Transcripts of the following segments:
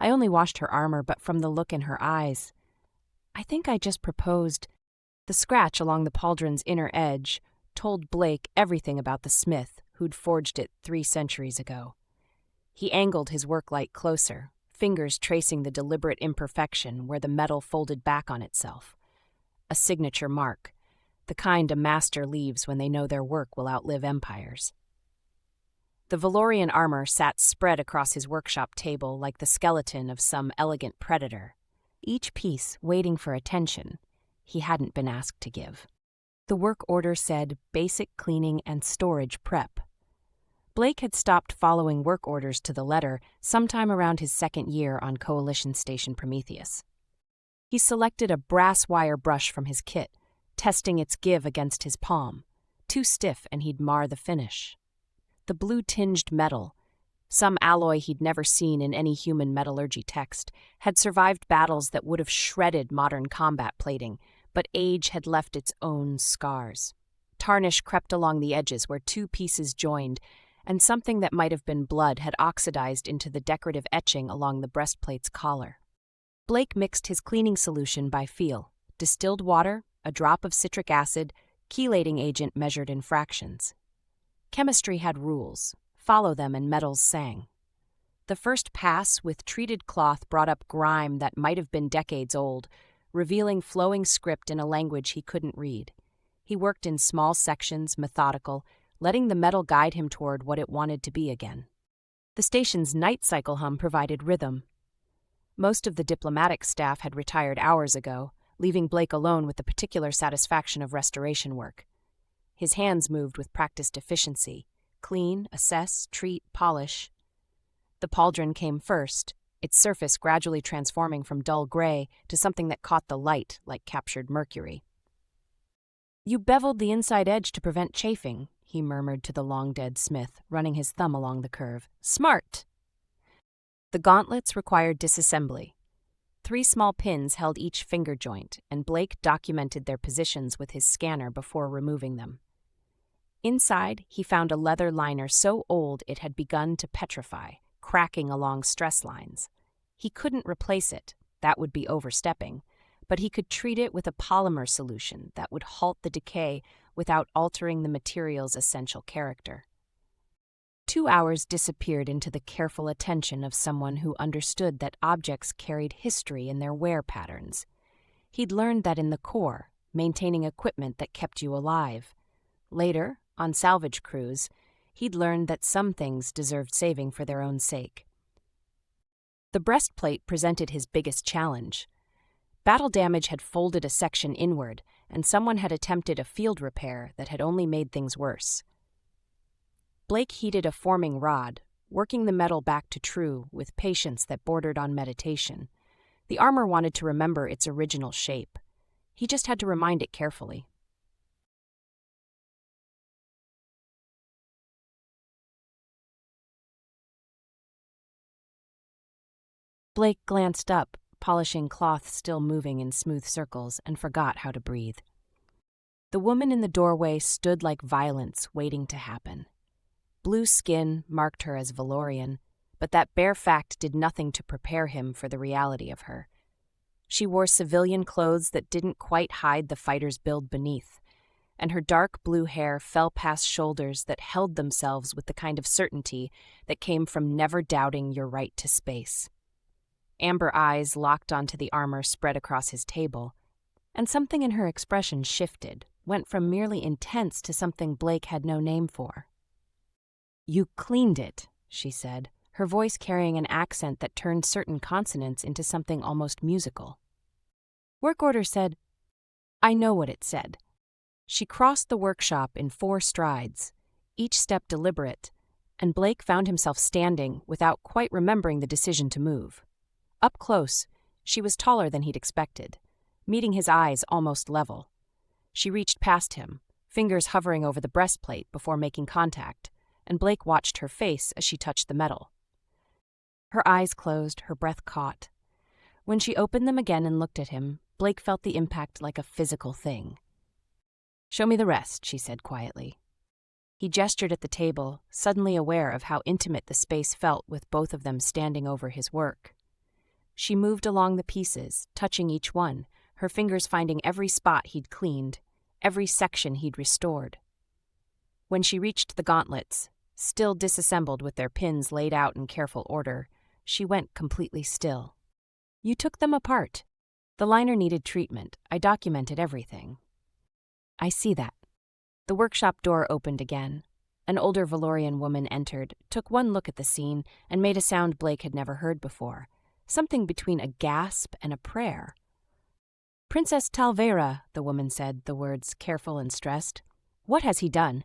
I only washed her armor, but from the look in her eyes, I think I just proposed. The scratch along the pauldron's inner edge told Blake everything about the smith who'd forged it 3 centuries ago. He angled his work light closer, fingers tracing the deliberate imperfection where the metal folded back on itself. A signature mark, the kind a master leaves when they know their work will outlive empires. The Valorian armor sat spread across his workshop table like the skeleton of some elegant predator, each piece waiting for attention he hadn't been asked to give. The work order said basic cleaning and storage prep. Blake had stopped following work orders to the letter sometime around his 2nd year on Coalition Station Prometheus. He selected a brass wire brush from his kit, testing its give against his palm. Too stiff and he'd mar the finish. The blue-tinged metal, some alloy he'd never seen in any human metallurgy text, had survived battles that would have shredded modern combat plating, but age had left its own scars. Tarnish crept along the edges where 2 pieces joined, and something that might have been blood had oxidized into the decorative etching along the breastplate's collar. Blake mixed his cleaning solution by feel: distilled water, a drop of citric acid, chelating agent measured in fractions. Chemistry had rules. Follow them and metals sang. The first pass with treated cloth brought up grime that might have been decades old, revealing flowing script in a language he couldn't read. He worked in small sections, methodical, letting the metal guide him toward what it wanted to be again. The station's night cycle hum provided rhythm. Most of the diplomatic staff had retired hours ago, leaving Blake alone with the particular satisfaction of restoration work. His hands moved with practiced efficiency: clean, assess, treat, polish. The pauldron came first, its surface gradually transforming from dull gray to something that caught the light like captured mercury. "You beveled the inside edge to prevent chafing," he murmured to the long-dead smith, running his thumb along the curve. "Smart!" The gauntlets required disassembly. 3 small pins held each finger joint, and Blake documented their positions with his scanner before removing them. Inside, he found a leather liner so old it had begun to petrify, cracking along stress lines. He couldn't replace it, that would be overstepping, but he could treat it with a polymer solution that would halt the decay without altering the material's essential character. 2 hours disappeared into the careful attention of someone who understood that objects carried history in their wear patterns. He'd learned that in the Corps, maintaining equipment that kept you alive. Later, on salvage crews, he'd learned that some things deserved saving for their own sake. The breastplate presented his biggest challenge. Battle damage had folded a section inward, and someone had attempted a field repair that had only made things worse. Blake heated a forming rod, working the metal back to true with patience that bordered on meditation. The armor wanted to remember its original shape. He just had to remind it carefully. Blake glanced up, polishing cloth still moving in smooth circles, and forgot how to breathe. The woman in the doorway stood like violence waiting to happen. Blue skin marked her as Valorian, but that bare fact did nothing to prepare him for the reality of her. She wore civilian clothes that didn't quite hide the fighter's build beneath, and her dark blue hair fell past shoulders that held themselves with the kind of certainty that came from never doubting your right to space. Amber eyes locked onto the armor spread across his table, and something in her expression shifted, went from merely intense to something Blake had no name for. "You cleaned it," she said, her voice carrying an accent that turned certain consonants into something almost musical. Work order said, "I know what it said." She crossed the workshop in 4 strides, each step deliberate, and Blake found himself standing without quite remembering the decision to move. Up close, she was taller than he'd expected, meeting his eyes almost level. She reached past him, fingers hovering over the breastplate before making contact, and Blake watched her face as she touched the metal. Her eyes closed, her breath caught. When she opened them again and looked at him, Blake felt the impact like a physical thing. "Show me the rest," she said quietly. He gestured at the table, suddenly aware of how intimate the space felt with both of them standing over his work. She moved along the pieces, touching each one, her fingers finding every spot he'd cleaned, every section he'd restored. When she reached the gauntlets, still disassembled with their pins laid out in careful order, she went completely still. You took them apart. The liner needed treatment. I documented everything. I see that. The workshop door opened again. An older Valorian woman entered, took one look at the scene, and made a sound Blake had never heard before. Something between a gasp and a prayer. "Princess Talvera," the woman said, the words careful and stressed. "What has he done?"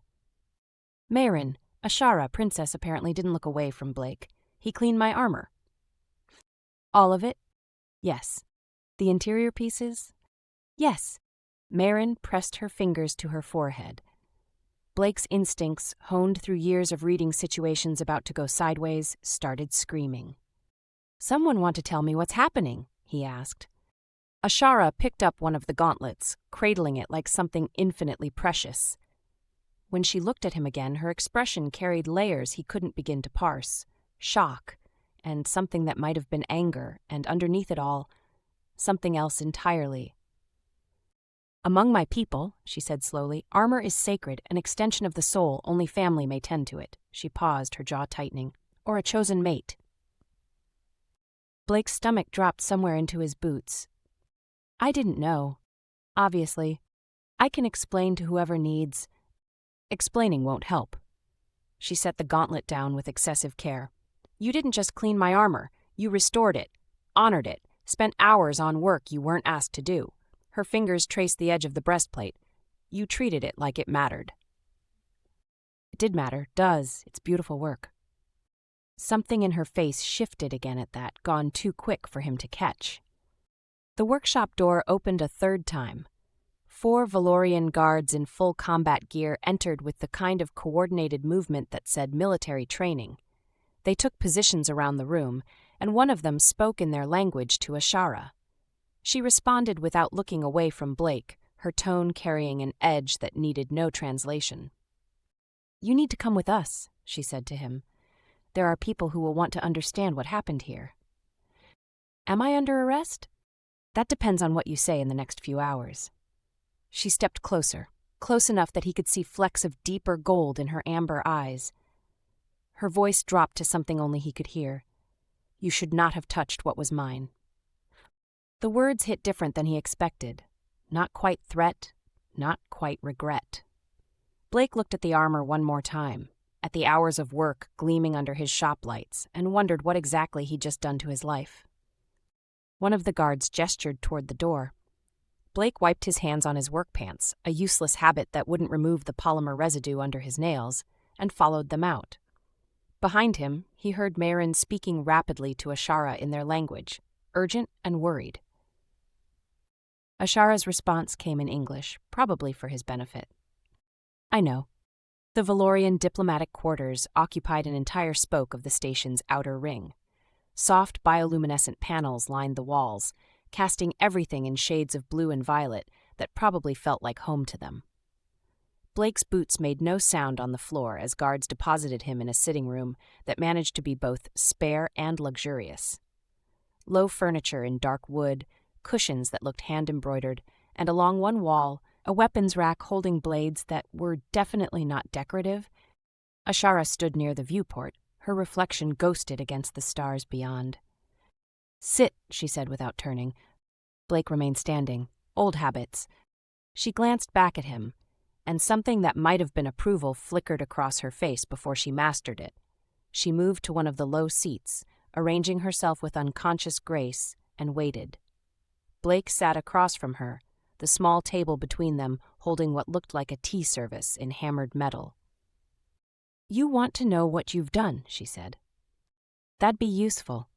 "Marin, Ashara, princess, apparently didn't look away from Blake. He cleaned my armor." "All of it?" "Yes." "The interior pieces?" "Yes." Marin pressed her fingers to her forehead. Blake's instincts, honed through years of reading situations about to go sideways, started screaming. "Someone want to tell me what's happening?" he asked. Ashara picked up one of the gauntlets, cradling it like something infinitely precious. When she looked at him again, her expression carried layers he couldn't begin to parse. Shock, and something that might have been anger, and underneath it all, something else entirely. "Among my people," she said slowly, "armor is sacred, an extension of the soul, only family may tend to it." She paused, her jaw tightening. "Or a chosen mate." Blake's stomach dropped somewhere into his boots. "I didn't know. Obviously. I can explain to whoever needs. Explaining won't help." She set the gauntlet down with excessive care. "You didn't just clean my armor. You restored it, honored it, spent hours on work you weren't asked to do." Her fingers traced the edge of the breastplate. "You treated it like it mattered." "It did matter, does. It's beautiful work." Something in her face shifted again at that, gone too quick for him to catch. The workshop door opened a third time. 4 Valorian guards in full combat gear entered with the kind of coordinated movement that said military training. They took positions around the room, and one of them spoke in their language to Ashara. She responded without looking away from Blake, her tone carrying an edge that needed no translation. "You need to come with us," she said to him. "There are people who will want to understand what happened here." "Am I under arrest?" "That depends on what you say in the next few hours." She stepped closer, close enough that he could see flecks of deeper gold in her amber eyes. Her voice dropped to something only he could hear. "You should not have touched what was mine." The words hit different than he expected. Not quite threat, not quite regret. Blake looked at the armor one more time, at the hours of work gleaming under his shop lights, and wondered what exactly he'd just done to his life. One of the guards gestured toward the door. Blake wiped his hands on his work pants, a useless habit that wouldn't remove the polymer residue under his nails, and followed them out. Behind him, he heard Marin speaking rapidly to Ashara in their language, urgent and worried. Ashara's response came in English, probably for his benefit. "I know." The Valorian diplomatic quarters occupied an entire spoke of the station's outer ring. Soft bioluminescent panels lined the walls, casting everything in shades of blue and violet that probably felt like home to them. Blake's boots made no sound on the floor as guards deposited him in a sitting room that managed to be both spare and luxurious. Low furniture in dark wood, cushions that looked hand-embroidered, and along one wall, a weapons rack holding blades that were definitely not decorative. Ashara stood near the viewport, her reflection ghosted against the stars beyond. "Sit," she said without turning. Blake remained standing. Old habits. She glanced back at him, and something that might have been approval flickered across her face before she mastered it. She moved to one of the low seats, arranging herself with unconscious grace, and waited. Blake sat across from her, the small table between them holding what looked like a tea service in hammered metal. "You want to know what you've done," she said. "That'd be useful."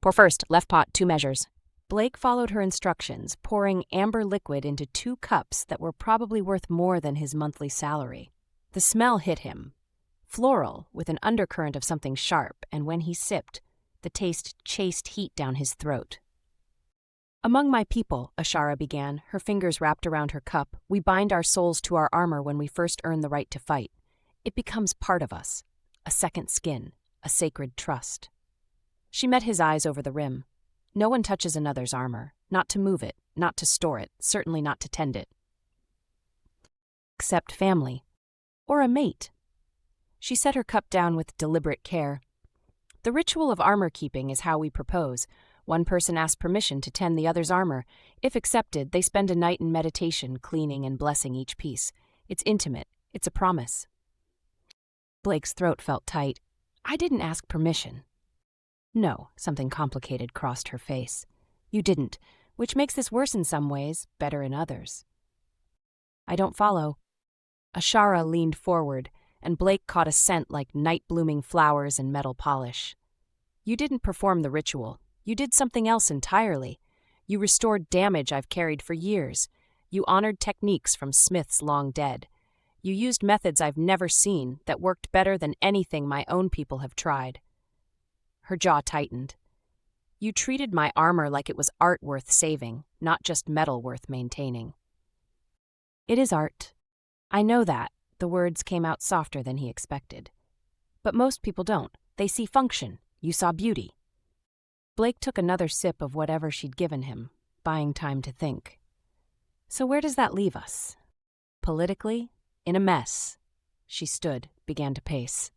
"Pour first, left pot, 2 measures." Blake followed her instructions, pouring amber liquid into 2 cups that were probably worth more than his monthly salary. The smell hit him. Floral, with an undercurrent of something sharp, and when he sipped, the taste chased heat down his throat. "Among my people," Ashara began, her fingers wrapped around her cup, "we bind our souls to our armor when we first earn the right to fight. It becomes part of us, a second skin, a sacred trust." She met his eyes over the rim. No one touches another's armor, not to move it, not to store it, certainly not to tend it. Except family. Or a mate. She set her cup down with deliberate care. The ritual of armor keeping is how we propose. One person asks permission to tend the other's armor. If accepted, they spend a night in meditation, cleaning and blessing each piece. It's intimate. It's a promise. Blake's throat felt tight. I didn't ask permission. No, something complicated crossed her face. You didn't, which makes this worse in some ways, better in others. I don't follow. Ashara leaned forward, and Blake caught a scent like night-blooming flowers and metal polish. You didn't perform the ritual. You did something else entirely. You restored damage I've carried for years. You honored techniques from smiths long dead. You used methods I've never seen that worked better than anything my own people have tried. Her jaw tightened. You treated my armor like it was art worth saving, not just metal worth maintaining. It is art. I know that. The words came out softer than he expected. But most people don't. They see function. You saw beauty. Blake took another sip of whatever she'd given him, buying time to think. So where does that leave us? Politically? In a mess. She stood, began to pace.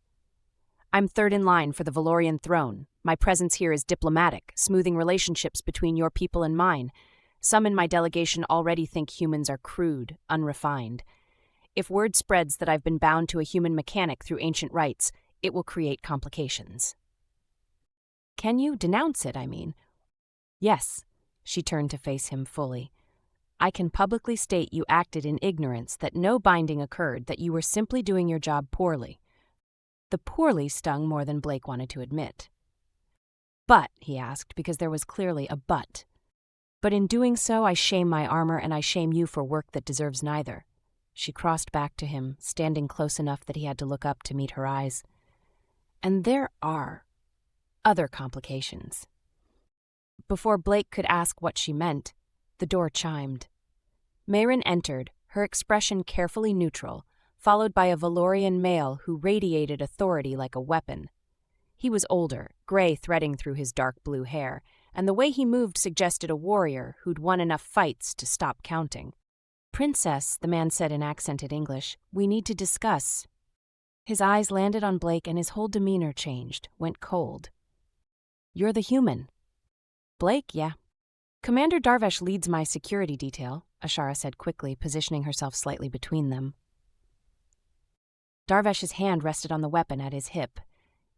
I'm third in line for the Valorian throne. My presence here is diplomatic, smoothing relationships between your people and mine. Some in my delegation already think humans are crude, unrefined. If word spreads that I've been bound to a human mechanic through ancient rites, it will create complications. Can you denounce it, I mean? Yes. She turned to face him fully. I can publicly state you acted in ignorance, that no binding occurred, that you were simply doing your job poorly. The poorly stung more than Blake wanted to admit. But, he asked, because there was clearly a but. But in doing so, I shame my armor and I shame you for work that deserves neither. She crossed back to him, standing close enough that he had to look up to meet her eyes. And there are other complications. Before Blake could ask what she meant, the door chimed. Mayrin entered, her expression carefully neutral, followed by a Valorian male who radiated authority like a weapon. He was older, gray threading through his dark blue hair, and the way he moved suggested a warrior who'd won enough fights to stop counting. Princess, the man said in accented English, we need to discuss. His eyes landed on Blake and his whole demeanor changed, went cold. You're the human. Blake, yeah. Commander Darvesh leads my security detail, Ashara said quickly, positioning herself slightly between them. Darvesh's hand rested on the weapon at his hip.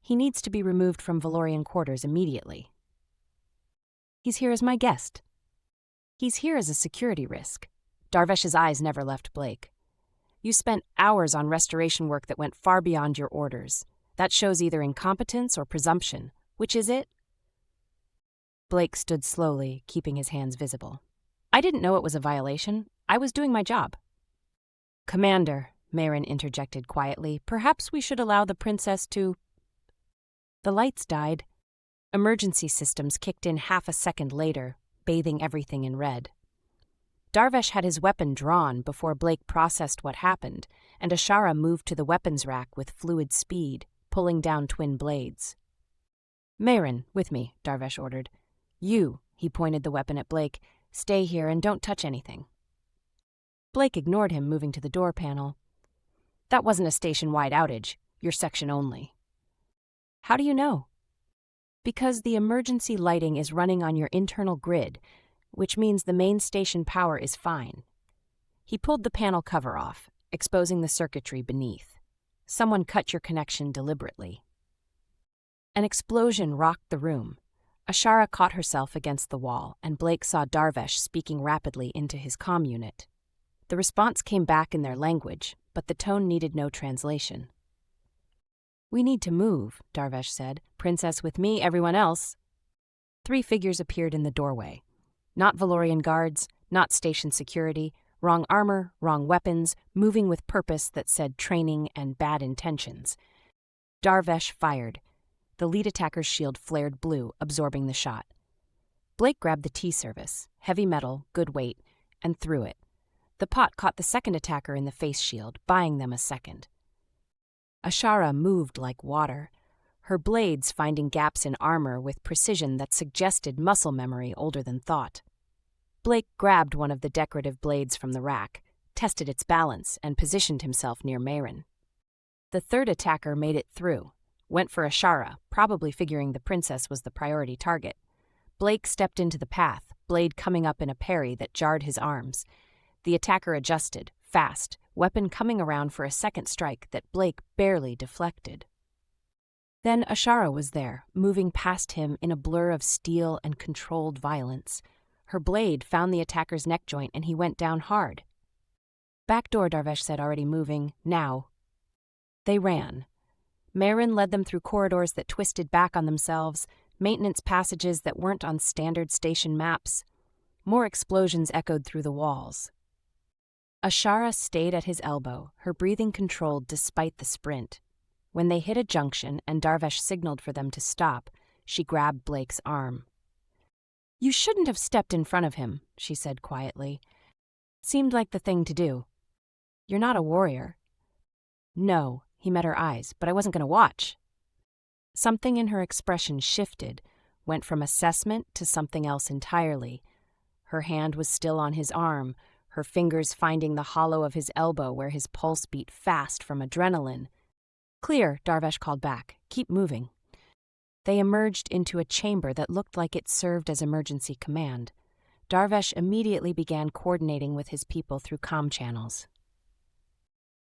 He needs to be removed from Valorian quarters immediately. He's here as my guest. He's here as a security risk. Darvesh's eyes never left Blake. You spent hours on restoration work that went far beyond your orders. That shows either incompetence or presumption. Which is it? Blake stood slowly, keeping his hands visible. I didn't know it was a violation. I was doing my job. Commander, Mayrin interjected quietly, perhaps we should allow the princess to... The lights died. Emergency systems kicked in half a second later, bathing everything in red. Darvesh had his weapon drawn before Blake processed what happened, and Ashara moved to the weapons rack with fluid speed, pulling down twin blades. Mayrin, with me, Darvesh ordered. You, he pointed the weapon at Blake, stay here and don't touch anything. Blake ignored him, moving to the door panel. That wasn't a station-wide outage, your section only. How do you know? Because the emergency lighting is running on your internal grid, which means the main station power is fine. He pulled the panel cover off, exposing the circuitry beneath. Someone cut your connection deliberately. An explosion rocked the room. Ashara caught herself against the wall, and Blake saw Darvesh speaking rapidly into his comm unit. The response came back in their language, but the tone needed no translation. We need to move, Darvesh said. Princess with me, everyone else. 3 figures appeared in the doorway. Not Valorian guards, not station security, wrong armor, wrong weapons, moving with purpose that said training and bad intentions. Darvesh fired. The lead attacker's shield flared blue, absorbing the shot. Blake grabbed the T-service, heavy metal, good weight, and threw it. The pot caught the second attacker in the face shield, buying them a second. Ashara moved like water. her blades finding gaps in armor with precision that suggested muscle memory older than thought. Blake grabbed one of the decorative blades from the rack, tested its balance, and positioned himself near Mayrin. The third attacker made it through, went for Ashara, probably figuring the princess was the priority target. Blake stepped into the path, blade coming up in a parry that jarred his arms. The attacker adjusted, fast, weapon coming around for a second strike that Blake barely deflected. Then Ashara was there, moving past him in a blur of steel and controlled violence. Her blade found the attacker's neck joint and he went down hard. "Back door," Darvesh said, already moving. "Now." They ran. Mayrin led them through corridors that twisted back on themselves, maintenance passages that weren't on standard station maps. More explosions echoed through the walls. Ashara stayed at his elbow, her breathing controlled despite the sprint. When they hit a junction and Darvesh signaled for them to stop, she grabbed Blake's arm. "You shouldn't have stepped in front of him," she said quietly. "Seemed like the thing to do. You're not a warrior." "No," he met her eyes, "but I wasn't going to watch." Something in her expression shifted, went from assessment to something else entirely. Her hand was still on his arm, her fingers finding the hollow of his elbow where his pulse beat fast from adrenaline. "Clear," Darvesh called back. "Keep moving." They emerged into a chamber that looked like it served as emergency command. Darvesh immediately began coordinating with his people through comm channels.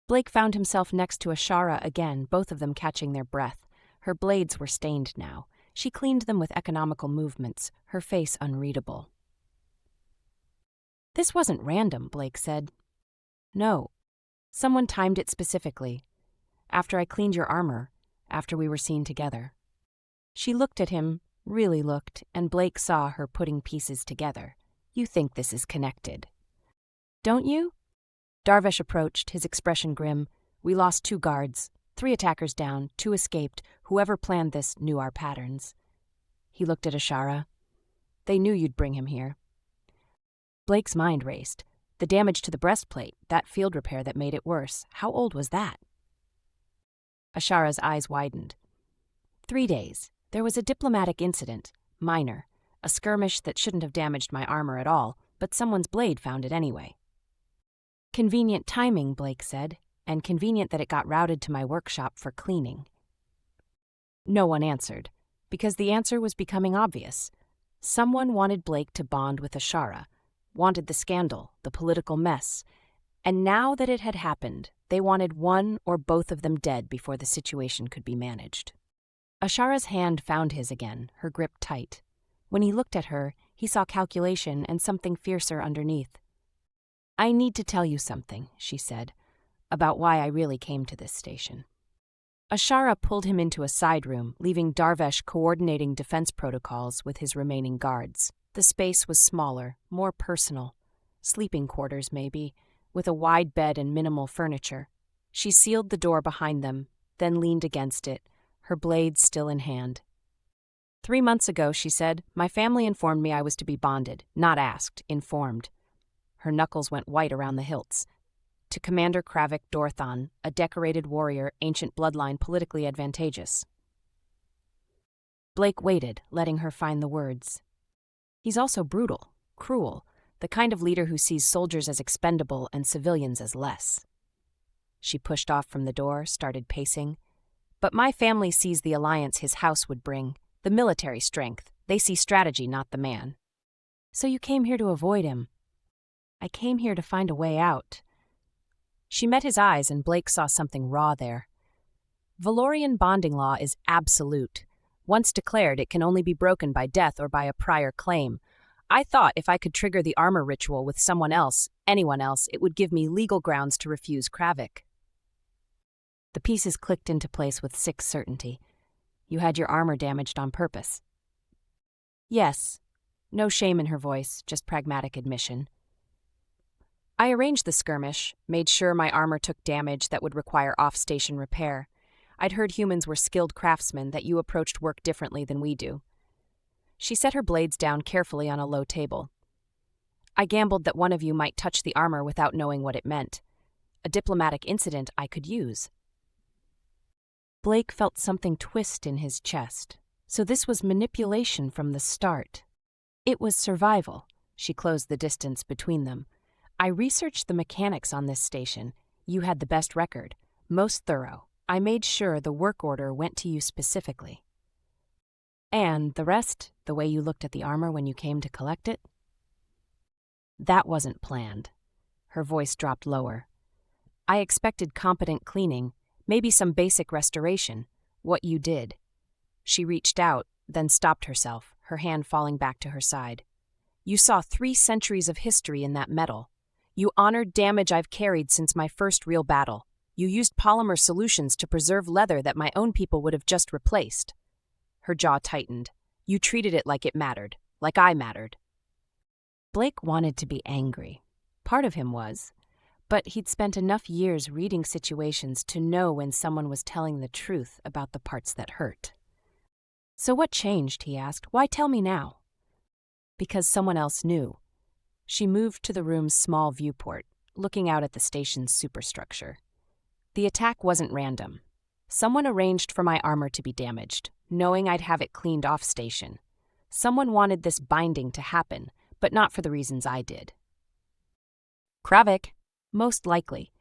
Blake found himself next to Ashara again, both of them catching their breath. Her blades were stained now. She cleaned them with economical movements, her face unreadable. "This wasn't random," Blake said. "No. Someone timed it specifically. After I cleaned your armor, after we were seen together." She looked at him, really looked, and Blake saw her putting pieces together. "You think this is connected." "Don't you?" Darvesh approached, his expression grim. "We lost 2 guards, 3 attackers down, 2 escaped. Whoever planned this knew our patterns." He looked at Ashara. "They knew you'd bring him here." Blake's mind raced. The damage to the breastplate, that field repair that made it worse. How old was that? Ashara's eyes widened. 3 days. There was a diplomatic incident, minor, a skirmish that shouldn't have damaged my armor at all, but someone's blade found it anyway. "Convenient timing," Blake said, "and convenient that it got routed to my workshop for cleaning." No one answered, because the answer was becoming obvious. Someone wanted Blake to bond with Ashara, wanted the scandal, the political mess, and now that it had happened, they wanted one or both of them dead before the situation could be managed. Ashara's hand found his again, her grip tight. When he looked at her, he saw calculation and something fiercer underneath. "I need to tell you something," she said, "about why I really came to this station." Ashara pulled him into a side room, leaving Darvesh coordinating defense protocols with his remaining guards. The space was smaller, more personal. Sleeping quarters, maybe, with a wide bed and minimal furniture. She sealed the door behind them, then leaned against it, her blade still in hand. 3 months ago, she said, my family informed me I was to be bonded, not asked, informed. Her knuckles went white around the hilts. To Commander Kravik Dorthan, a decorated warrior, ancient bloodline politically advantageous. Blake waited, letting her find the words. He's also brutal, cruel, the kind of leader who sees soldiers as expendable and civilians as less. She pushed off from the door, started pacing. But my family sees the alliance his house would bring, the military strength. They see strategy, not the man. So you came here to avoid him. I came here to find a way out. She met his eyes and Blake saw something raw there. Valorian bonding law is absolute. Once declared, it can only be broken by death or by a prior claim. I thought if I could trigger the armor ritual with someone else, anyone else, it would give me legal grounds to refuse Kravik. The pieces clicked into place with sick certainty. You had your armor damaged on purpose. Yes. No shame in her voice, just pragmatic admission. I arranged the skirmish, made sure my armor took damage that would require off-station repair. I'd heard humans were skilled craftsmen, that you approached work differently than we do. She set her blades down carefully on a low table. I gambled that one of you might touch the armor without knowing what it meant. A diplomatic incident I could use. Blake felt something twist in his chest. So this was manipulation from the start. It was survival. She closed the distance between them. I researched the mechanics on this station. You had the best record, most thorough. I made sure the work order went to you specifically. And the rest, the way you looked at the armor when you came to collect it? That wasn't planned. Her voice dropped lower. I expected competent cleaning, maybe some basic restoration. What you did. She reached out, then stopped herself, her hand falling back to her side. You saw 3 centuries of history in that metal. You honored damage I've carried since my first real battle. You used polymer solutions to preserve leather that my own people would have just replaced. Her jaw tightened. You treated it like it mattered, like I mattered. Blake wanted to be angry. Part of him was. But he'd spent enough years reading situations to know when someone was telling the truth about the parts that hurt. So what changed, he asked. Why tell me now? Because someone else knew. She moved to the room's small viewport, looking out at the station's superstructure. The attack wasn't random. Someone arranged for my armor to be damaged, knowing I'd have it cleaned off station. Someone wanted this binding to happen, but not for the reasons I did. Kravik, most likely.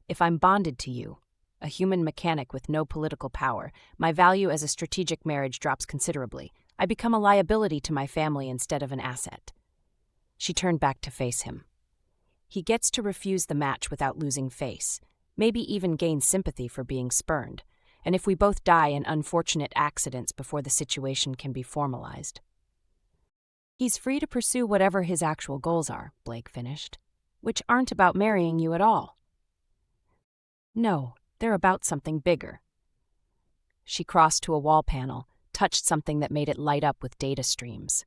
If I'm bonded to you, a human mechanic with no political power, my value as a strategic marriage drops considerably. I become a liability to my family instead of an asset. She turned back to face him. He gets to refuse the match without losing face, maybe even gain sympathy for being spurned, and if we both die in unfortunate accidents before the situation can be formalized. He's free to pursue whatever his actual goals are, Blake finished, which aren't about marrying you at all. No, they're about something bigger. She crossed to a wall panel, touched something that made it light up with data streams.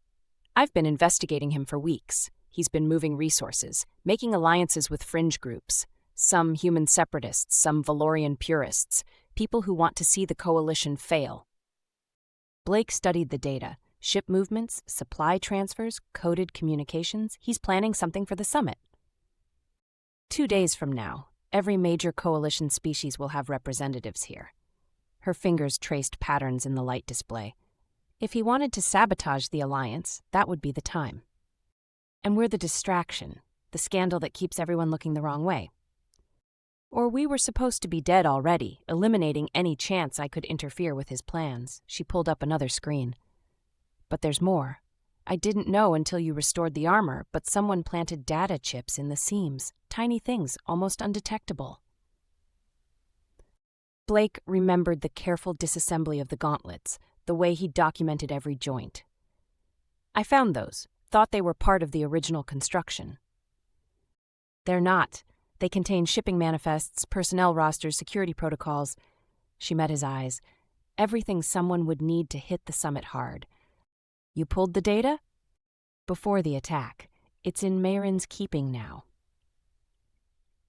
I've been investigating him for weeks. He's been moving resources, making alliances with fringe groups, some human separatists, some Valorian purists, people who want to see the coalition fail. Blake studied the data, ship movements, supply transfers, coded communications. He's planning something for the summit. 2 days from now, every major coalition species will have representatives here. Her fingers traced patterns in the light display. If he wanted to sabotage the alliance, that would be the time. And we're the distraction, the scandal that keeps everyone looking the wrong way. Or we were supposed to be dead already, eliminating any chance I could interfere with his plans. She pulled up another screen. But there's more. I didn't know until you restored the armor, but someone planted data chips in the seams, tiny things, almost undetectable. Blake remembered the careful disassembly of the gauntlets, the way he documented every joint. I found those, thought they were part of the original construction. They're not. They contain shipping manifests, personnel rosters, security protocols. She met his eyes. Everything someone would need to hit the summit hard. You pulled the data? Before the attack. It's in Mayron's keeping now.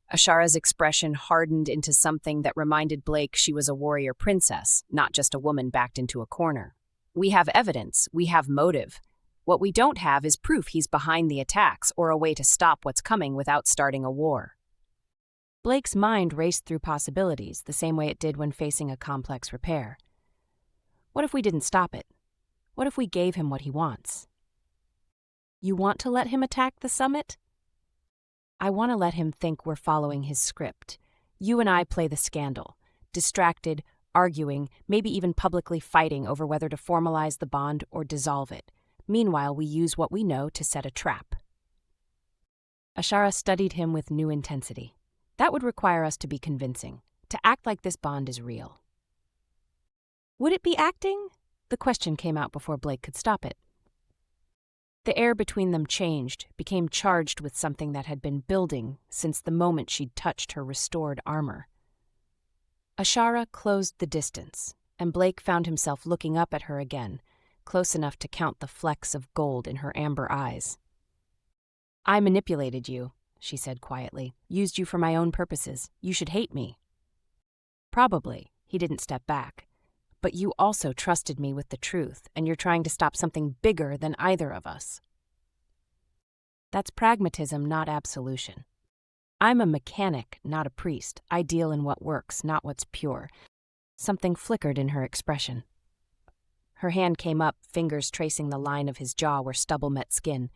Ashara's expression hardened into something that reminded Blake she was a warrior princess, not just a woman backed into a corner. We have evidence, we have motive. What we don't have is proof he's behind the attacks or a way to stop what's coming without starting a war. Blake's mind raced through possibilities, the same way it did when facing a complex repair. What if we didn't stop it? What if we gave him what he wants? You want to let him attack the summit? I want to let him think we're following his script. You and I play the scandal, distracted, arguing, maybe even publicly fighting over whether to formalize the bond or dissolve it. Meanwhile, we use what we know to set a trap. Ashara studied him with new intensity. That would require us to be convincing, to act like this bond is real. Would it be acting? The question came out before Blake could stop it. The air between them changed, became charged with something that had been building since the moment she'd touched her restored armor. Ashara closed the distance, and Blake found himself looking up at her again, close enough to count the flecks of gold in her amber eyes. I manipulated you, she said quietly, used you for my own purposes. You should hate me. Probably, he didn't step back. But you also trusted me with the truth, and you're trying to stop something bigger than either of us. That's pragmatism, not absolution. I'm a mechanic, not a priest. I deal in what works, not what's pure. Something flickered in her expression. Her hand came up, fingers tracing the line of his jaw where stubble met skin.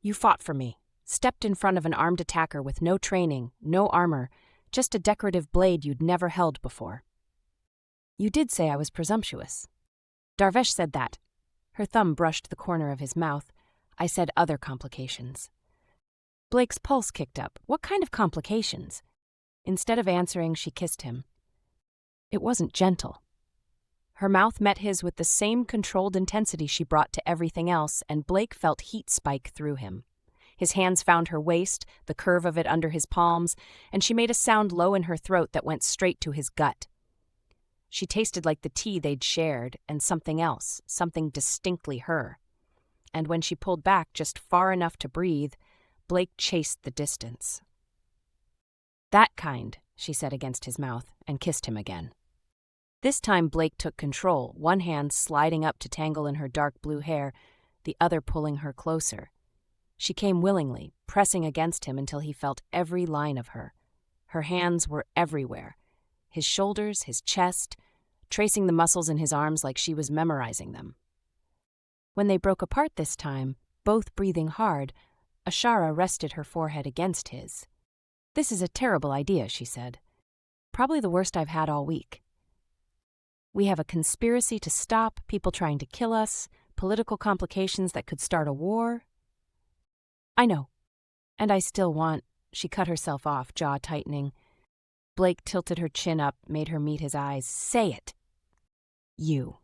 You fought for me, stepped in front of an armed attacker with no training, no armor, just a decorative blade you'd never held before. You did say I was presumptuous. Darvesh said that. Her thumb brushed the corner of his mouth. I said other complications. Blake's pulse kicked up. What kind of complications? Instead of answering, she kissed him. It wasn't gentle. Her mouth met his with the same controlled intensity she brought to everything else, and Blake felt heat spike through him. His hands found her waist, the curve of it under his palms, and she made a sound low in her throat that went straight to his gut. She tasted like the tea they'd shared, and something else, something distinctly her. And when she pulled back just far enough to breathe, Blake chased the distance. That kind, she said against his mouth, and kissed him again. This time Blake took control, one hand sliding up to tangle in her dark blue hair, the other pulling her closer. She came willingly, pressing against him until he felt every line of her. Her hands were everywhere. His shoulders, his chest, tracing the muscles in his arms like she was memorizing them. When they broke apart this time, both breathing hard, Ashara rested her forehead against his. This is a terrible idea, she said. Probably the worst I've had all week. We have a conspiracy to stop people trying to kill us, political complications that could start a war. I know. And I still want... She cut herself off, jaw tightening. Blake tilted her chin up, made her meet his eyes. Say it. You.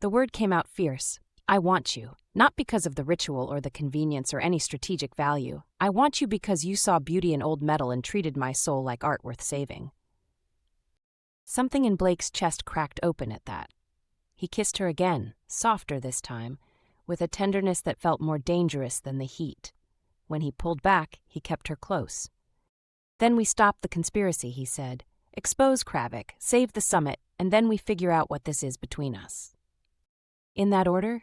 The word came out fierce. I want you. Not because of the ritual or the convenience or any strategic value. I want you because you saw beauty in old metal and treated my soul like art worth saving. Something in Blake's chest cracked open at that. He kissed her again, softer this time, with a tenderness that felt more dangerous than the heat. When he pulled back, he kept her close. Then we stop the conspiracy, he said. Expose Kravik, save the summit, and then we figure out what this is between us. In that order?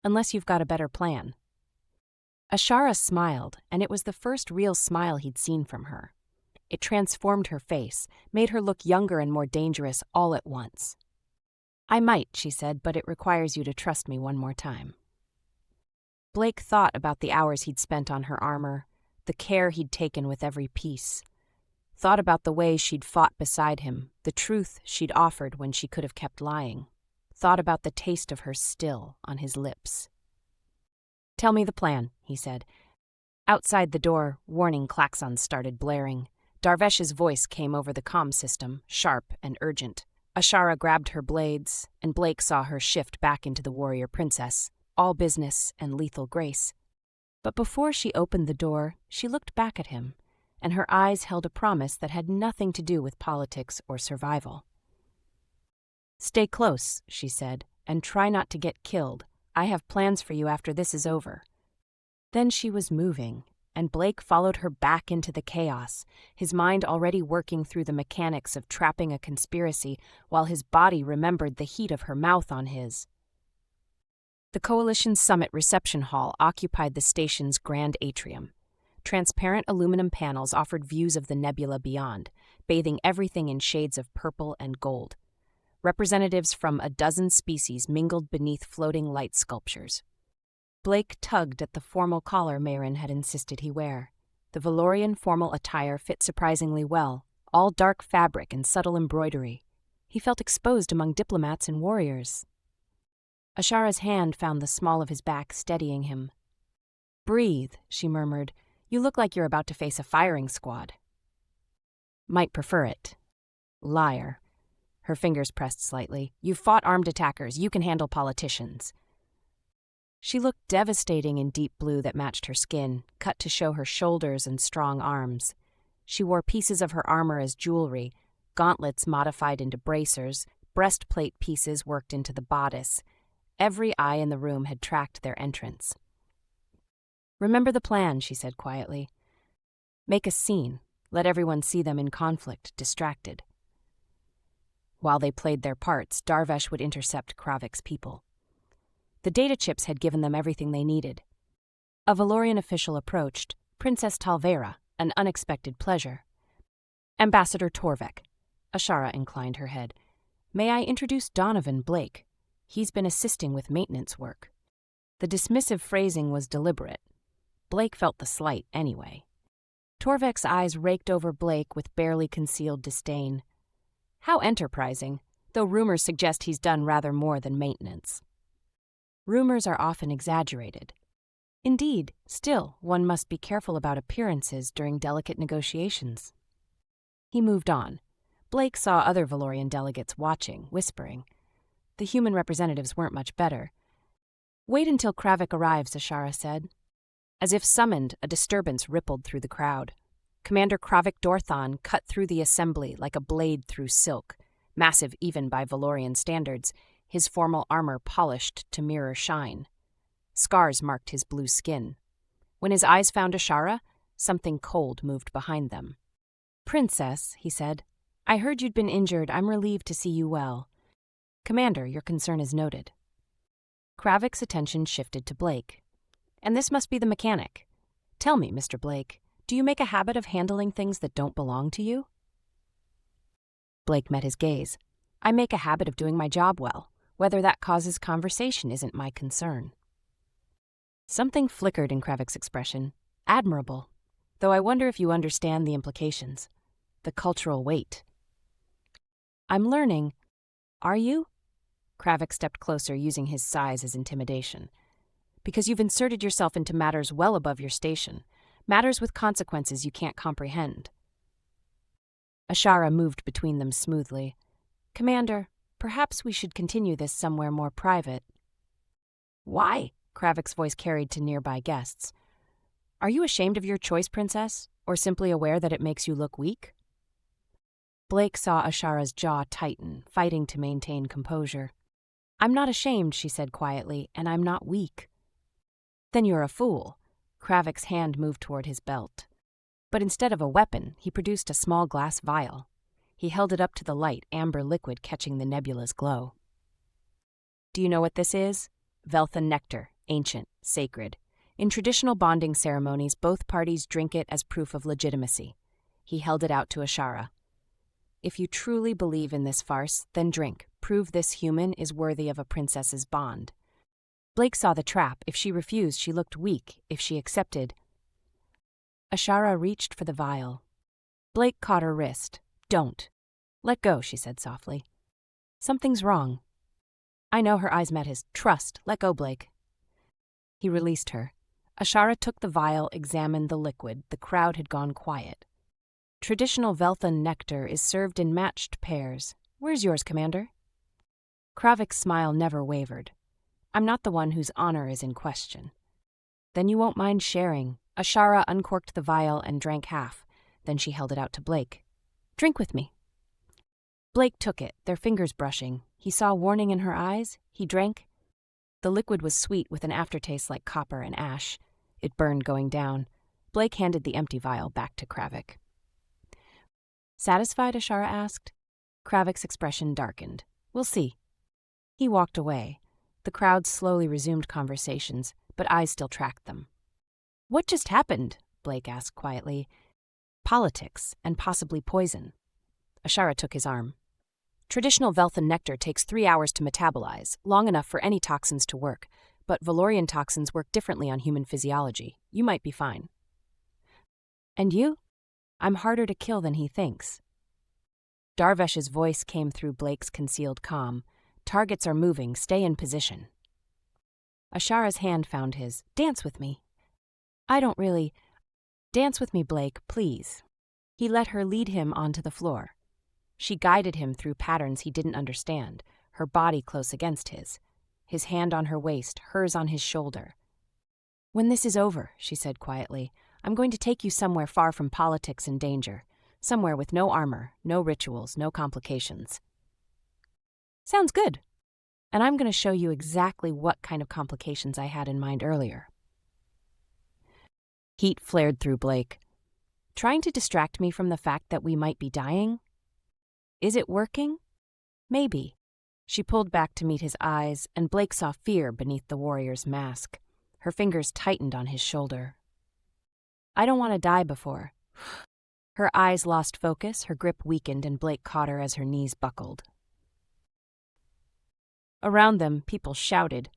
Unless you've got a better plan. Ashara smiled, and it was the first real smile he'd seen from her. It transformed her face, made her look younger and more dangerous all at once. I might, she said, but it requires you to trust me one more time. Blake thought about the hours he'd spent on her armor, the care he'd taken with every piece. Thought about the way she'd fought beside him, the truth she'd offered when she could have kept lying. Thought about the taste of her still on his lips. Tell me the plan, he said. Outside the door, warning klaxons started blaring. Darvesh's voice came over the comm system, sharp and urgent. Ashara grabbed her blades, and Blake saw her shift back into the warrior princess, all business and lethal grace. But before she opened the door, she looked back at him, and her eyes held a promise that had nothing to do with politics or survival. Stay close, she said, and try not to get killed. I have plans for you after this is over. Then she was moving, and Blake followed her back into the chaos, his mind already working through the mechanics of trapping a conspiracy while his body remembered the heat of her mouth on his. The Coalition Summit reception hall occupied the station's grand atrium. Transparent aluminum panels offered views of the nebula beyond, bathing everything in shades of purple and gold. Representatives from a dozen species mingled beneath floating light sculptures. Blake tugged at the formal collar Mayrin had insisted he wear. The Valorian formal attire fit surprisingly well, all dark fabric and subtle embroidery. He felt exposed among diplomats and warriors. Ashara's hand found the small of his back, steadying him. Breathe, she murmured. You look like you're about to face a firing squad. Might prefer it. Liar. Her fingers pressed slightly. You've fought armed attackers. You can handle politicians. She looked devastating in deep blue that matched her skin, cut to show her shoulders and strong arms. She wore pieces of her armor as jewelry, gauntlets modified into bracers, breastplate pieces worked into the bodice. Every eye in the room had tracked their entrance. Remember the plan, she said quietly. Make a scene. Let everyone see them in conflict, distracted. While they played their parts, Darvesh would intercept Kravik's people. The data chips had given them everything they needed. A Valorian official approached, Princess Talvera, an unexpected pleasure. Ambassador Torvek. Ashara inclined her head. May I introduce Donovan Blake? He's been assisting with maintenance work. The dismissive phrasing was deliberate. Blake felt the slight anyway. Torvik's eyes raked over Blake with barely concealed disdain. How enterprising, though rumors suggest he's done rather more than maintenance. Rumors are often exaggerated. Indeed, still, one must be careful about appearances during delicate negotiations. He moved on. Blake saw other Valorian delegates watching, whispering. The human representatives weren't much better. Wait until Kravik arrives, Ashara said. As if summoned, a disturbance rippled through the crowd. Commander Kravik Dorthan cut through the assembly like a blade through silk, massive even by Valorian standards, his formal armor polished to mirror shine. Scars marked his blue skin. When his eyes found Ashara, something cold moved behind them. Princess, he said, I heard you'd been injured. I'm relieved to see you well. Commander, your concern is noted. Kravik's attention shifted to Blake. And this must be the mechanic. Tell me, Mr. Blake, do you make a habit of handling things that don't belong to you? Blake met his gaze. I make a habit of doing my job well. Whether that causes conversation isn't my concern. Something flickered in Kravik's expression. Admirable. Though I wonder if you understand the implications. The cultural weight. I'm learning. Are you? Kravik stepped closer, using his size as intimidation. Because you've inserted yourself into matters well above your station, matters with consequences you can't comprehend. Ashara moved between them smoothly. Commander, perhaps we should continue this somewhere more private. Why? Kravik's voice carried to nearby guests. Are you ashamed of your choice, Princess, or simply aware that it makes you look weak? Blake saw Ashara's jaw tighten, fighting to maintain composure. I'm not ashamed, she said quietly, and I'm not weak. Then you're a fool. Kravik's hand moved toward his belt. But instead of a weapon, he produced a small glass vial. He held it up to the light, amber liquid catching the nebula's glow. Do you know what this is? Velthan nectar, ancient, sacred. In traditional bonding ceremonies, both parties drink it as proof of legitimacy. He held it out to Ashara. If you truly believe in this farce, then drink. Prove this human is worthy of a princess's bond. Blake saw the trap. If she refused, she looked weak. If she accepted... Ashara reached for the vial. Blake caught her wrist. Don't. Let go, she said softly. Something's wrong. I know, her eyes met his. Trust. Let go, Blake. He released her. Ashara took the vial, examined the liquid. The crowd had gone quiet. Traditional Velthan nectar is served in matched pairs. Where's yours, Commander? Kravik's smile never wavered. I'm not the one whose honor is in question. Then you won't mind sharing. Ashara uncorked the vial and drank half. Then she held it out to Blake. Drink with me. Blake took it, their fingers brushing. He saw warning in her eyes. He drank. The liquid was sweet with an aftertaste like copper and ash. It burned going down. Blake handed the empty vial back to Kravik. Satisfied? Ashara asked. Kravik's expression darkened. We'll see. He walked away. The crowd slowly resumed conversations, but eyes still tracked them. What just happened? Blake asked quietly. Politics, and possibly poison. Ashara took his arm. Traditional Velthan nectar takes 3 hours to metabolize, long enough for any toxins to work, but Valorian toxins work differently on human physiology. You might be fine. And you? I'm harder to kill than he thinks. Darvesh's voice came through Blake's concealed calm. Targets are moving. Stay in position. Ashara's hand found his. Dance with me. I don't really... Dance with me, Blake, please. He let her lead him onto the floor. She guided him through patterns he didn't understand, her body close against his hand on her waist, hers on his shoulder. When this is over, she said quietly, I'm going to take you somewhere far from politics and danger, somewhere with no armor, no rituals, no complications. Sounds good. And I'm going to show you exactly what kind of complications I had in mind earlier. Heat flared through Blake. Trying to distract me from the fact that we might be dying? Is it working? Maybe. She pulled back to meet his eyes, and Blake saw fear beneath the warrior's mask. Her fingers tightened on his shoulder. I don't want to die before. Her eyes lost focus, her grip weakened, and Blake caught her as her knees buckled. Around them, people shouted.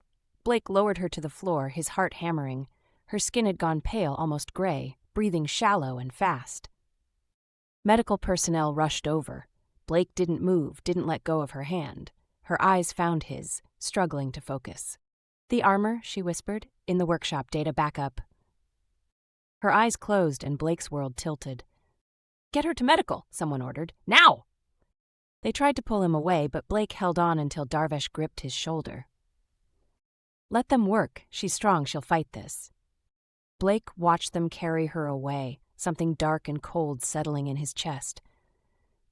Blake lowered her to the floor, his heart hammering. Her skin had gone pale, almost gray, breathing shallow and fast. Medical personnel rushed over. Blake didn't move, didn't let go of her hand. Her eyes found his, struggling to focus. "The armor," she whispered, "in the workshop, data backup." Her eyes closed and Blake's world tilted. "Get her to medical," someone ordered. "Now!" They tried to pull him away, but Blake held on until Darvesh gripped his shoulder. "Let them work. She's strong, she'll fight this." Blake watched them carry her away, something dark and cold settling in his chest.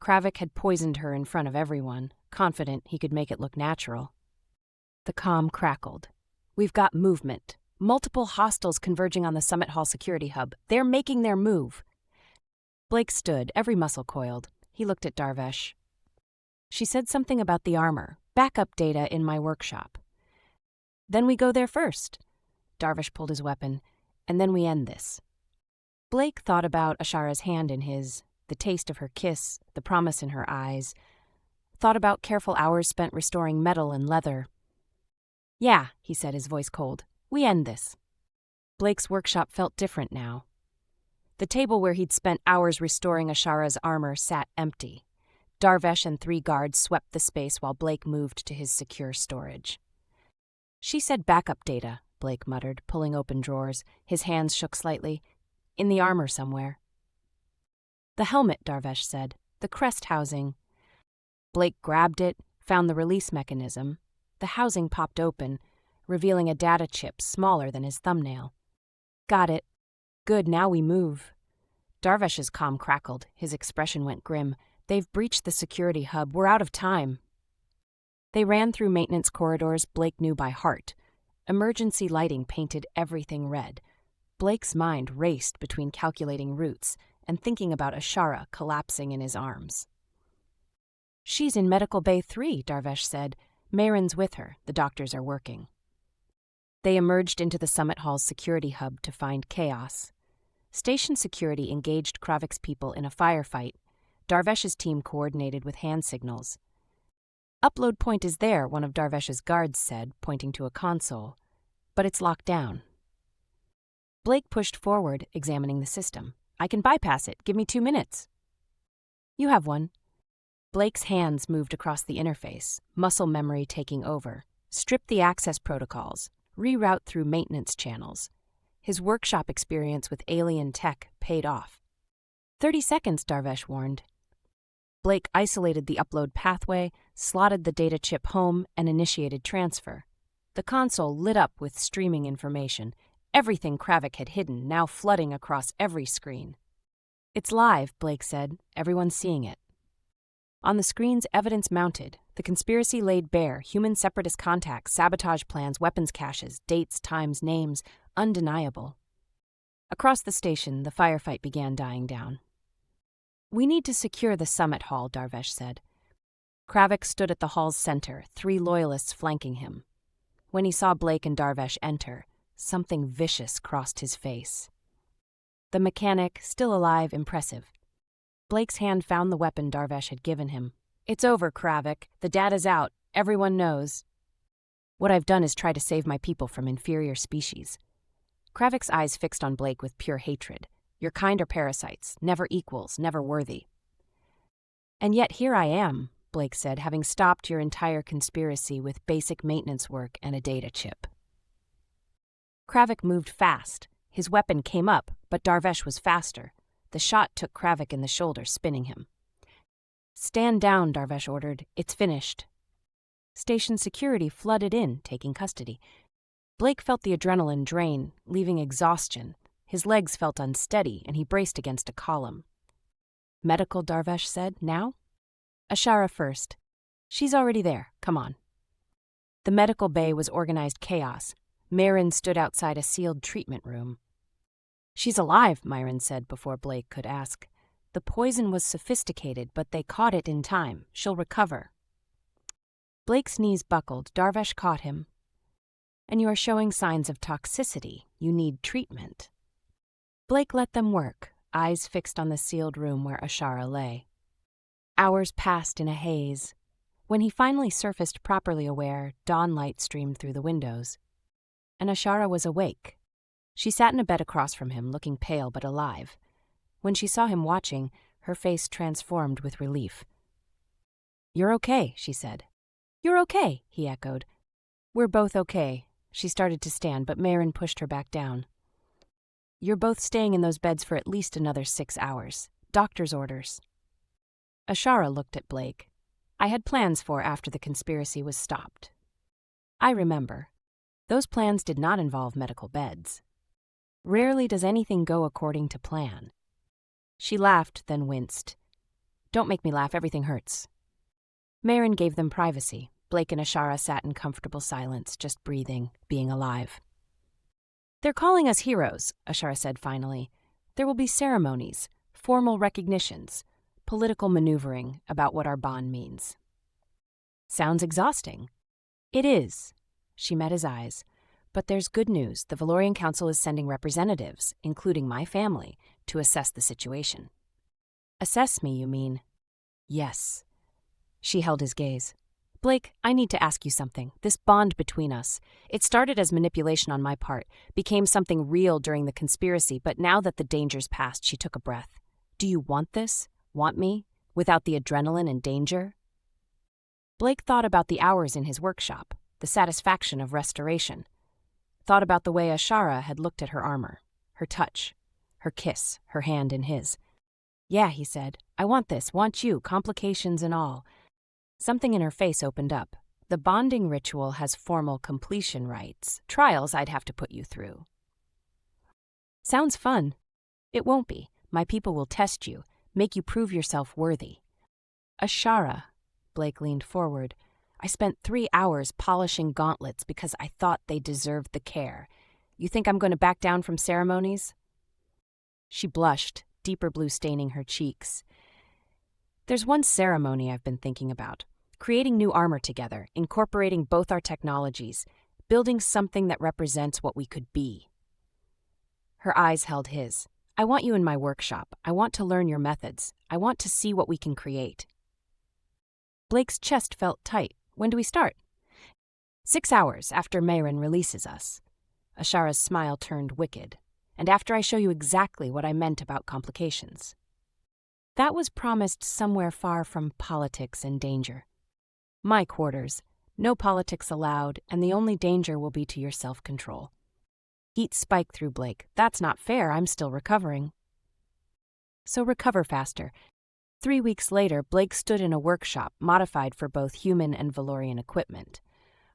Kravik had poisoned her in front of everyone, confident he could make it look natural. The comm crackled. "We've got movement. Multiple hostiles converging on the Summit Hall security hub. They're making their move." Blake stood, every muscle coiled. He looked at Darvesh. "She said something about the armor. Backup data in my workshop." "Then we go there first." Darvesh pulled his weapon. "And then we end this." Blake thought about Ashara's hand in his, the taste of her kiss, the promise in her eyes. Thought about careful hours spent restoring metal and leather. "Yeah," he said, his voice cold. "We end this." Blake's workshop felt different now. The table where he'd spent hours restoring Ashara's armor sat empty. Darvesh and 3 guards swept the space while Blake moved to his secure storage. "She said backup data," Blake muttered, pulling open drawers. His hands shook slightly. "In the armor somewhere." "The helmet," Darvesh said. "The crest housing." Blake grabbed it, found the release mechanism. The housing popped open, revealing a data chip smaller than his thumbnail. "Got it. Good, now we move." Darvesh's comm crackled. His expression went grim. "They've breached the security hub. We're out of time." They ran through maintenance corridors Blake knew by heart. Emergency lighting painted everything red. Blake's mind raced between calculating routes and thinking about Ashara collapsing in his arms. "She's in Medical Bay 3, Darvesh said. Mayron's with her. The doctors are working." They emerged into the Summit Hall's security hub to find chaos. Station security engaged Kravik's people in a firefight. Darvesh's team coordinated with hand signals. "Upload point is there," one of Darvesh's guards said, pointing to a console. "But it's locked down." Blake pushed forward, examining the system. "I can bypass it. Give me 2 minutes." "You have one." Blake's hands moved across the interface, muscle memory taking over. Strip the access protocols, reroute through maintenance channels. His workshop experience with alien tech paid off. 30 seconds, Darvesh warned. Blake isolated the upload pathway, slotted the data chip home, and initiated transfer. The console lit up with streaming information, everything Kravik had hidden now flooding across every screen. "It's live," Blake said. "Everyone's seeing it." On the screens, evidence mounted. The conspiracy laid bare, human separatist contacts, sabotage plans, weapons caches, dates, times, names, undeniable. Across the station, the firefight began dying down. "We need to secure the summit hall," Darvesh said. Kravik stood at the hall's center, 3 loyalists flanking him. When he saw Blake and Darvesh enter, something vicious crossed his face. The mechanic, still alive, impressive. Blake's hand found the weapon Darvesh had given him. "It's over, Kravik. The data's out. Everyone knows. What I've done is try to save my people from inferior species." Kravik's eyes fixed on Blake with pure hatred. "Your kind are parasites, never equals, never worthy." "And yet here I am," Blake said, "having stopped your entire conspiracy with basic maintenance work and a data chip." Kravik moved fast. His weapon came up, but Darvesh was faster. The shot took Kravik in the shoulder, spinning him. "Stand down," Darvesh ordered. "It's finished." Station security flooded in, taking custody. Blake felt the adrenaline drain, leaving exhaustion. His legs felt unsteady, and he braced against a column. "Medical," Darvesh said. "Now?" "Ashara first. She's already there. Come on." The medical bay was organized chaos. Mayron stood outside a sealed treatment room. "She's alive," Myron said before Blake could ask. "The poison was sophisticated, but they caught it in time. She'll recover." Blake's knees buckled. Darvesh caught him. "And you are showing signs of toxicity. You need treatment." Blake let them work, eyes fixed on the sealed room where Ashara lay. Hours passed in a haze. When he finally surfaced properly aware, dawn light streamed through the windows. And Ashara was awake. She sat in a bed across from him, looking pale but alive. When she saw him watching, her face transformed with relief. "You're okay," she said. "You're okay," he echoed. "We're both okay." She started to stand, but Mayrin pushed her back down. "You're both staying in those beds for at least another 6 hours. Doctor's orders." Ashara looked at Blake. "I had plans for after the conspiracy was stopped." "I remember. Those plans did not involve medical beds. Rarely does anything go according to plan." She laughed, then winced. "Don't make me laugh, everything hurts." Mayrin gave them privacy. Blake and Ashara sat in comfortable silence, just breathing, being alive. "They're calling us heroes," Ashara said finally. "There will be ceremonies, formal recognitions, political maneuvering about what our bond means." "Sounds exhausting." "It is." She met his eyes. "But there's good news. The Valorian Council is sending representatives, including my family, to assess the situation." "Assess me, you mean?" "Yes." She held his gaze. "Blake, I need to ask you something. This bond between us. It started as manipulation on my part, became something real during the conspiracy, but now that the danger's passed," she took a breath. "Do you want this? Want me? Without the adrenaline and danger?" Blake thought about the hours in his workshop, the satisfaction of restoration. Thought about the way Ashara had looked at her armor, her touch, her kiss, her hand in his. "Yeah," he said, "I want this, want you, complications and all." Something in her face opened up. "The bonding ritual has formal completion rites, trials I'd have to put you through." "Sounds fun." "It won't be. My people will test you, make you prove yourself worthy." "Ashara," Blake leaned forward, "I spent 3 hours polishing gauntlets because I thought they deserved the care. You think I'm going to back down from ceremonies?" She blushed, deeper blue staining her cheeks. "There's one ceremony I've been thinking about. Creating new armor together, incorporating both our technologies, building something that represents what we could be." Her eyes held his. "I want you in my workshop. I want to learn your methods. I want to see what we can create." Blake's chest felt tight. "When do we start?" 6 hours after Mayrin releases us." Ashara's smile turned wicked. "And after I show you exactly what I meant about complications." That was promised somewhere far from politics and danger. "My quarters. No politics allowed, and the only danger will be to your self-control." Heat spiked through Blake. "That's not fair. I'm still recovering." "So recover faster." 3 weeks later, Blake stood in a workshop modified for both human and Valorian equipment.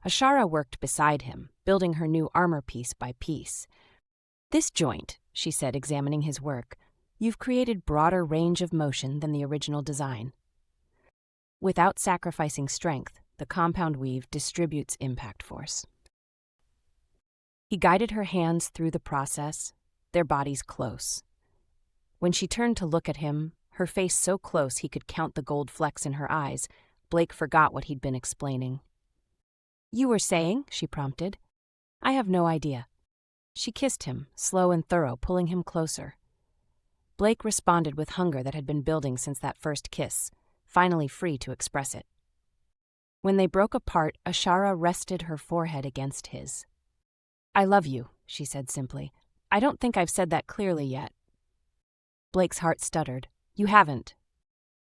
Ashara worked beside him, building her new armor piece by piece. "This joint," she said, examining his work, "you've created broader range of motion than the original design. Without sacrificing strength, the compound weave distributes impact force." He guided her hands through the process, their bodies close. When she turned to look at him, her face so close he could count the gold flecks in her eyes, Blake forgot what he'd been explaining. "You were saying?" she prompted. "I have no idea." She kissed him, slow and thorough, pulling him closer. Blake responded with hunger that had been building since that first kiss, finally free to express it. When they broke apart, Ashara rested her forehead against his. "I love you," she said simply. "I don't think I've said that clearly yet." Blake's heart stuttered. "You haven't."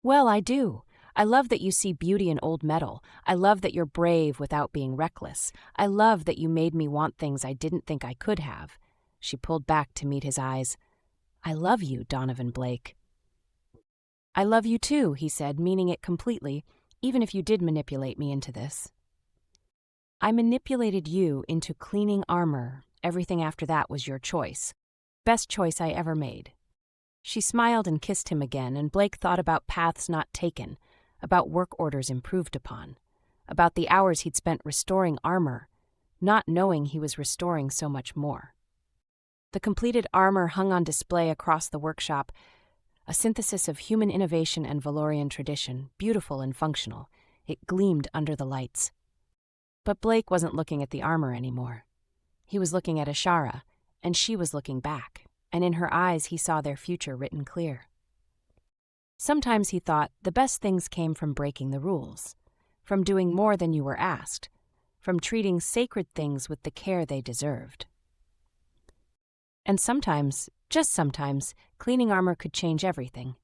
"Well, I do. I love that you see beauty in old metal. I love that you're brave without being reckless. I love that you made me want things I didn't think I could have." She pulled back to meet his eyes. "I love you, Donovan Blake." "I love you too," he said, meaning it completely, "even if you did manipulate me into this." "I manipulated you into cleaning armor. Everything after that was your choice. Best choice I ever made." She smiled and kissed him again, and Blake thought about paths not taken, about work orders improved upon, about the hours he'd spent restoring armor, not knowing he was restoring so much more. The completed armor hung on display across the workshop, a synthesis of human innovation and Valorian tradition, beautiful and functional. It gleamed under the lights. But Blake wasn't looking at the armor anymore. He was looking at Ashara, and she was looking back, and in her eyes he saw their future written clear. Sometimes he thought the best things came from breaking the rules. from doing more than you were asked, from treating sacred things with the care they deserved. And sometimes, just sometimes, cleaning armor could change everything.